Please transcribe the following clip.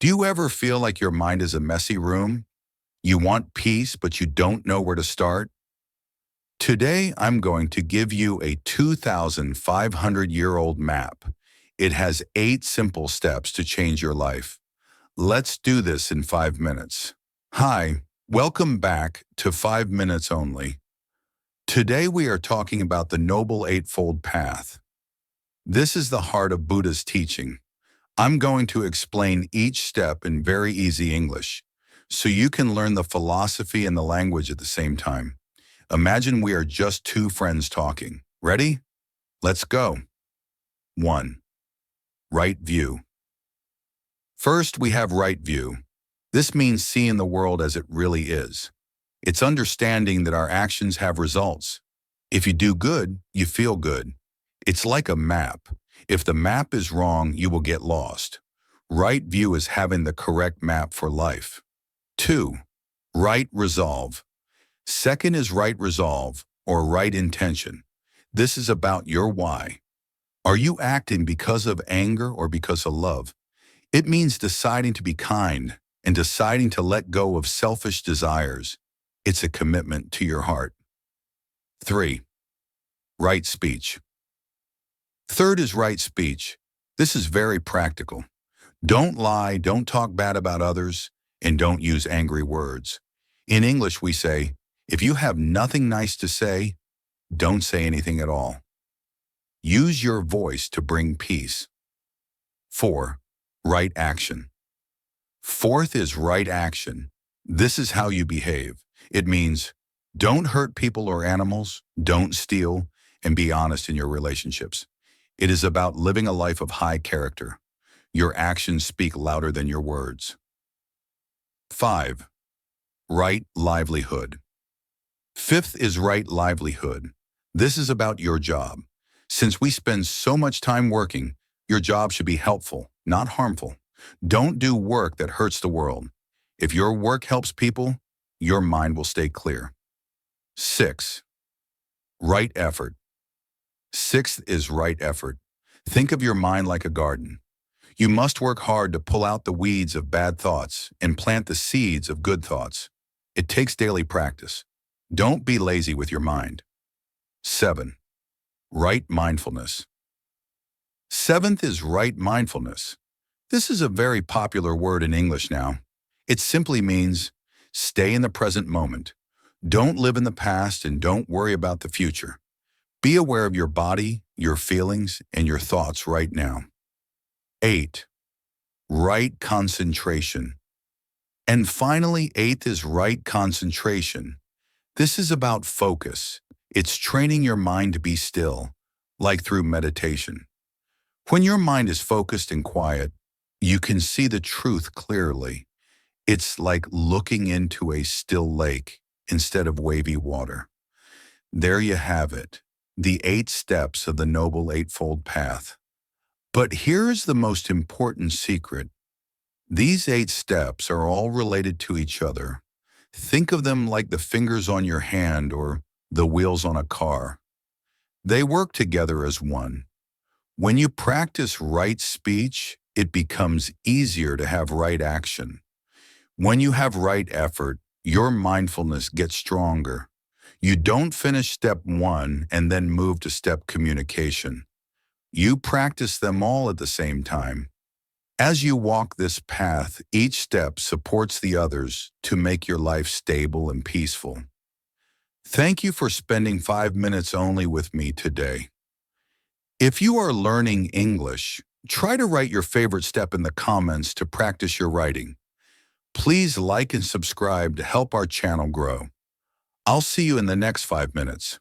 Do you ever feel like your mind is a messy room? You want peace, but you don't know where to start? Today, I'm going to give you a 2,500-year-old map. It has 8 simple steps to change your life. Let's do this in 5 minutes. Hi, welcome back to 5 Minutes Only. Today we are talking about the Noble Eightfold Path. This is the heart of Buddha's teaching. I'm going to explain each step in very easy English, so you can learn the philosophy and the language at the same time. Imagine we are just two friends talking. Ready? Let's go. 1. Right view. First, we have right view. This means seeing the world as it really is. It's understanding that our actions have results. If you do good, you feel good. It's like a map. If the map is wrong, you will get lost. Right view is having the correct map for life. 2. Right resolve. Second is right resolve, or right intention. This is about your why. Are you acting because of anger or because of love? It means deciding to be kind and deciding to let go of selfish desires. It's a commitment to your heart. 3. Right speech. Third is right speech. This is very practical. Don't lie, don't talk bad about others, and don't use angry words. In English, we say, if you have nothing nice to say, don't say anything at all. Use your voice to bring peace. 4. Right action. Fourth is right action. This is how you behave. It means don't hurt people or animals, don't steal, and be honest in your relationships. It is about living a life of high character. Your actions speak louder than your words. 5. Right livelihood. Fifth is right livelihood. This is about your job. Since we spend so much time working, your job should be helpful, not harmful. Don't do work that hurts the world. If your work helps people, your mind will stay clear. 6. Right effort. Sixth is right effort. Think of your mind like a garden. You must work hard to pull out the weeds of bad thoughts and plant the seeds of good thoughts. It takes daily practice. Don't be lazy with your mind. 7. Right mindfulness. Seventh is right mindfulness. This is a very popular word in English now. It simply means stay in the present moment. Don't live in the past and don't worry about the future. Be aware of your body, your feelings, and your thoughts right now. 8. Right concentration. And finally, 8th is right concentration. This is about focus. It's training your mind to be still, like through meditation. When your mind is focused and quiet, you can see the truth clearly. It's like looking into a still lake instead of wavy water. There you have it, the 8 steps of the Noble Eightfold Path. But here's the most important secret. These 8 steps are all related to each other. Think of them like the fingers on your hand or the wheels on a car. They work together as one. When you practice right speech, it becomes easier to have right action. When you have right effort, your mindfulness gets stronger. You don't finish step 1 and then move to step communication. You practice them all at the same time. As you walk this path, each step supports the others to make your life stable and peaceful. Thank you for spending 5 minutes only with me today. If you are learning English, try to write your favorite step in the comments to practice your writing. Please like and subscribe to help our channel grow. I'll see you in the next 5 minutes.